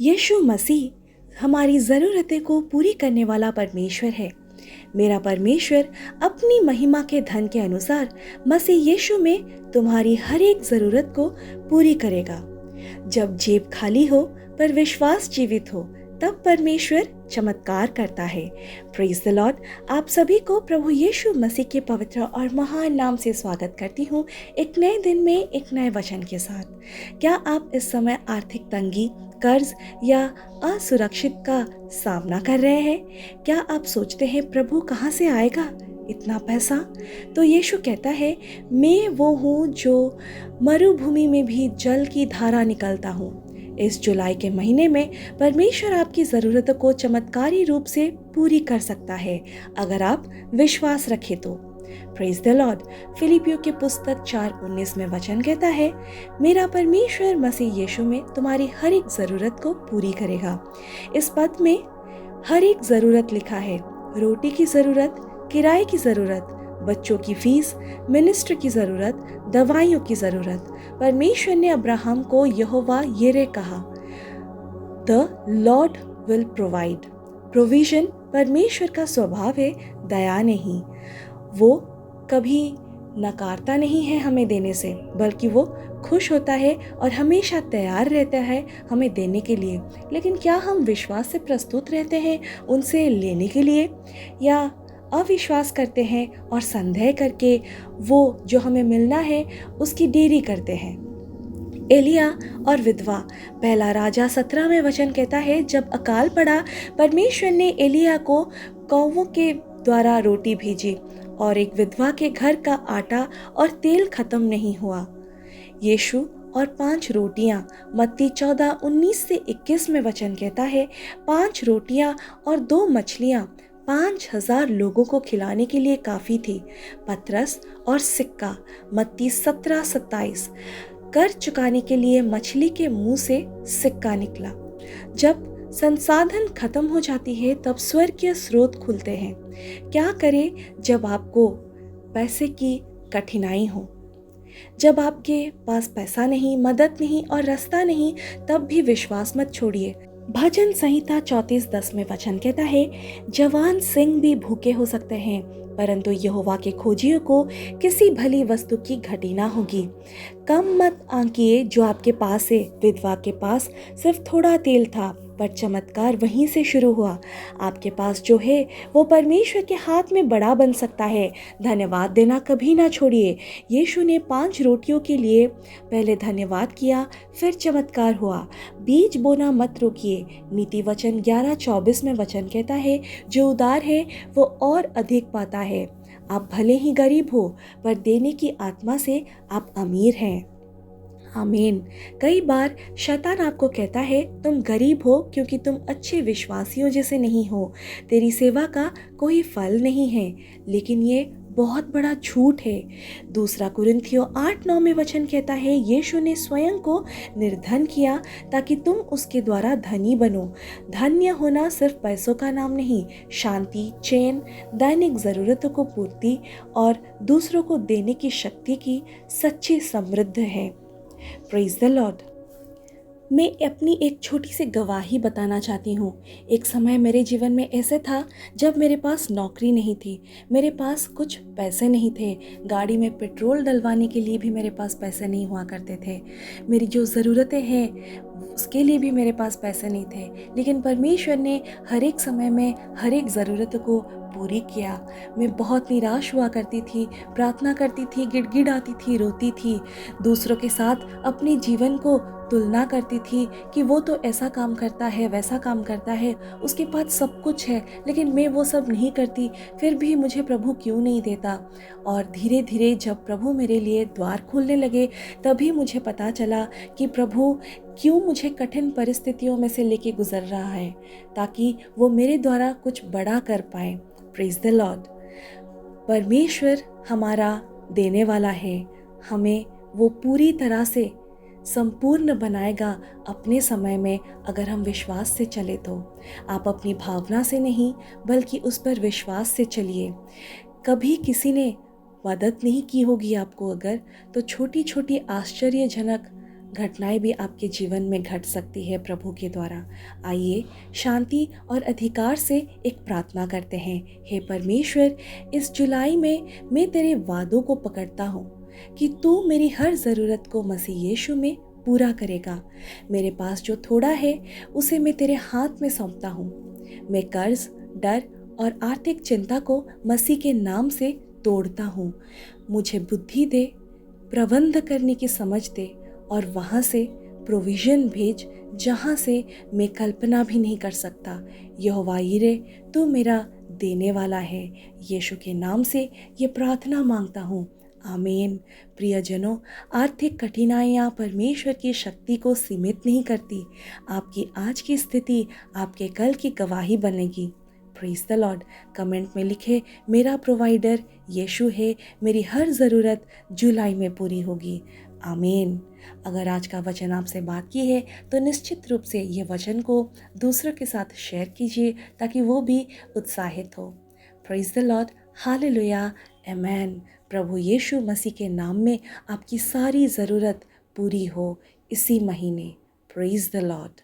यीशु मसीह हमारी ज़रूरतें को पूरी करने वाला परमेश्वर है। मेरा परमेश्वर अपनी महिमा के धन के अनुसार मसीह यीशु में तुम्हारी हर एक ज़रूरत को पूरी करेगा। जब जेब खाली हो पर विश्वास जीवित हो, तब परमेश्वर चमत्कार करता है। Praise the Lord. आप सभी को प्रभु यीशु मसीह के पवित्र और महान नाम से स्वागत करती हूँ, एक नए दिन में एक नए वचन के साथ। क्या आप इस समय आर्थिक तंगी, कर्ज या असुरक्षित का सामना कर रहे हैं? क्या आप सोचते हैं प्रभु कहाँ से आएगा इतना पैसा? तो यीशु कहता है, मैं वो हूँ जो मरुभूमि में भी जल की धारा निकलता हूँ। इस जुलाई के महीने में परमेश्वर आपकी ज़रूरतों को चमत्कारी रूप से पूरी कर सकता है, अगर आप विश्वास रखें तो। Praise the Lord. फिलिपियों के पुस्तक 4:19 में वचन कहता है, मेरा परमेश्वर मसीह यीशु में तुम्हारी हर एक ज़रूरत को पूरी करेगा। इस पद में हर एक ज़रूरत लिखा है। रोटी की ज़रूरत, किराए की ज़रूरत, बच्चों की फीस, मिनिस्टर की ज़रूरत, दवाइयों की ज़रूरत। परमेश्वर ने अब्राहम को यहोवा यिरे कहा, the Lord will provide. Provision परमेश्वर का स्वभाव है, दया नहीं। वो कभी नकारता नहीं है हमें देने से, बल्कि वो खुश होता है और हमेशा तैयार रहता है हमें देने के लिए। लेकिन क्या हम विश्वास से प्रस्तुत रहते हैं उनसे लेने के लिए, या अविश्वास करते हैं और संदेह करके वो जो हमें मिलना है उसकी देरी करते हैं? एलिया और विधवा। पहला राजा 17 में वचन कहता है, जब अकाल पड़ा, परमेश्वर ने एलिया को कौवों के द्वारा रोटी भेजी और एक विधवा के घर का आटा और तेल खत्म नहीं हुआ। यीशु और 5 रोटियां। मत्ती 14:19-21 में वचन कहता है, 5 रोटियां और 2 मछलियां 5,000 लोगों को खिलाने के लिए काफ़ी थी। पतरस और सिक्का। मत्ती 17:27। कर चुकाने के लिए मछली के मुंह से सिक्का निकला। जब संसाधन खत्म हो जाती है, तब स्वर्गीय स्रोत खुलते हैं। क्या करें जब आपको पैसे की कठिनाई हो? जब आपके पास पैसा नहीं, मदद नहीं और रास्ता नहीं, तब भी विश्वास मत छोड़िए। भजन संहिता 34:10 में वचन कहता है, जवान सिंह भी भूखे हो सकते हैं, परंतु यहोवा के खोजियों को किसी भली वस्तु की घटी ना होगी। कम मत आंकिए जो आपके पास है। विधवा के पास सिर्फ थोड़ा तेल था, पर चमत्कार वहीं से शुरू हुआ। आपके पास जो है वो परमेश्वर के हाथ में बड़ा बन सकता है। धन्यवाद देना कभी ना छोड़िए। यीशु ने 5 रोटियों के लिए पहले धन्यवाद किया, फिर चमत्कार हुआ। बीज बोना मत रोकिए। नीति वचन 11:24 में वचन कहता है, जो उदार है वो और अधिक पाता है। आप भले ही गरीब हो, पर देने की आत्मा से आप अमीर हैं। आमीन। कई बार शैतान आपको कहता है, तुम गरीब हो क्योंकि तुम अच्छे विश्वासियों जैसे नहीं हो, तेरी सेवा का कोई फल नहीं है। लेकिन ये बहुत बड़ा झूठ है। दूसरा कुरिन्थियों 8:9 में वचन कहता है, यीशु ने स्वयं को निर्धन किया ताकि तुम उसके द्वारा धनी बनो। धन्य होना सिर्फ पैसों का नाम नहीं, शांति, चैन, दैनिक ज़रूरतों को पूर्ति और दूसरों को देने की शक्ति की सच्ची समृद्ध है। Praise the Lord. मैं अपनी एक छोटी सी गवाही बताना चाहती हूँ। एक समय मेरे जीवन में ऐसे था जब मेरे पास नौकरी नहीं थी, मेरे पास कुछ पैसे नहीं थे, गाड़ी में पेट्रोल डलवाने के लिए भी मेरे पास पैसे नहीं हुआ करते थे, मेरी जो ज़रूरतें हैं उसके लिए भी मेरे पास पैसे नहीं थे। लेकिन परमेश्वर ने हर एक समय में हर एक ज़रूरत को पूरी किया। मैं बहुत निराश हुआ करती थी, प्रार्थना करती थी, गिड़गिड़ाती थी, रोती थी, दूसरों के साथ अपने जीवन को तुलना करती थी कि वो तो ऐसा काम करता है, वैसा काम करता है, उसके पास सब कुछ है, लेकिन मैं वो सब नहीं करती। फिर भी मुझे प्रभु क्यों नहीं देता? और धीरे धीरे जब प्रभु मेरे लिए द्वार खोलने लगे, तभी मुझे पता चला कि प्रभु क्यों मुझे कठिन परिस्थितियों में से लेके गुजर रहा है, ताकि वो मेरे द्वारा कुछ बड़ा कर पाए। Praise the Lord. परमेश्वर हमारा देने वाला है, हमें वो पूरी तरह से संपूर्ण बनाएगा अपने समय में, अगर हम विश्वास से चले तो। आप अपनी भावना से नहीं, बल्कि उस पर विश्वास से चलिए। कभी किसी ने मदद नहीं की होगी आपको अगर, तो छोटी छोटी आश्चर्यजनक घटनाएं भी आपके जीवन में घट सकती है प्रभु के द्वारा। आइए शांति और अधिकार से एक प्रार्थना करते हैं। हे परमेश्वर, इस जुलाई में मैं तेरे वादों को पकड़ता हूँ कि तू मेरी हर ज़रूरत को मसीह यीशु में पूरा करेगा। मेरे पास जो थोड़ा है उसे मैं तेरे हाथ में सौंपता हूँ। मैं कर्ज, डर और आर्थिक चिंता को मसीह के नाम से तोड़ता हूँ। मुझे बुद्धि दे, प्रबंध करने की समझ दे और वहाँ से प्रोविज़न भेज जहाँ से मैं कल्पना भी नहीं कर सकता। यहोवा यीरे, तू मेरा देने वाला है। यीशु के नाम से ये प्रार्थना मांगता हूँ, आमीन। प्रियजनों, आर्थिक कठिनाइयाँ परमेश्वर की शक्ति को सीमित नहीं करती। आपकी आज की स्थिति आपके कल की गवाही बनेगी। Praise the Lord. कमेंट में लिखे, मेरा प्रोवाइडर यीशु है, मेरी हर ज़रूरत जुलाई में पूरी होगी। आमीन। अगर आज का वचन आपसे बात की है तो निश्चित रूप से ये वचन को दूसरों के साथ शेयर कीजिए ताकि वो भी उत्साहित हो। Praise the Lord. हालेलुया। आमेन। प्रभु यीशु मसीह के नाम में आपकी सारी ज़रूरत पूरी हो इसी महीने। Praise the Lord.